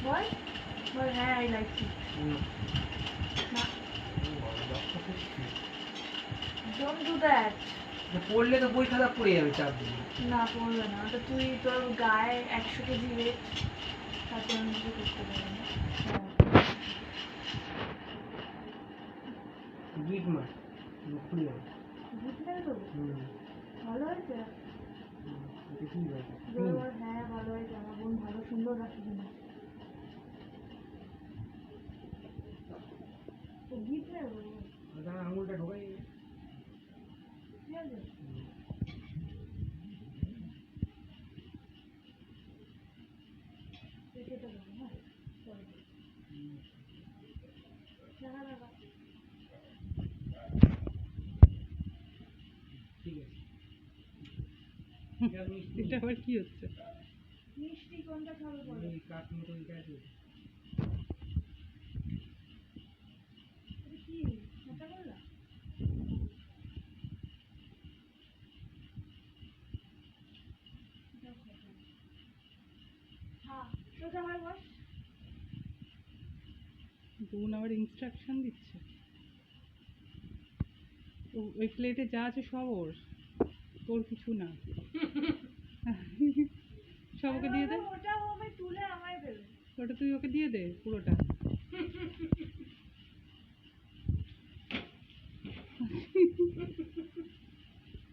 বল বল হ্যাঁ I like it না don't do that পড়লে তো বই খাতা পড়ে যাবে চাপ দিয়ে না পড়বে না তো তুই তোর গায়ে 100 কেজি ওয়েট তাতে আমি কিছু করতে পারবো না গিট মার খুলে যাবে বুঝ মেরে দেবো ভালো হয়েছে হ্যাঁ ভালো হয়েছে আমার বোন ভালো সুন্দর রাখি কিনা তো গিট মেরে দেবো আঙুলটা ঢোকাই ঠিক আছে কেটে দেবো হ্যাঁ দেখা দেখা ঠিক আছে এটা আবার কি হচ্ছে মিষ্টি কোনটা খাবে বলো এই কাঠ মতো এটা আছে এটা কি মোটা করলা হ্যাঁ সোজা হয় বস বোন আবার ইনস্ট্রাকশন দিচ্ছে ওই প্লেটে যা আছে সব ওর তোর কিছু না সব ওকে দিয়ে দে ওটা ও আমি তুলে আমায় দেবে ওটা তুই ওকে দিয়ে দে পুরোটা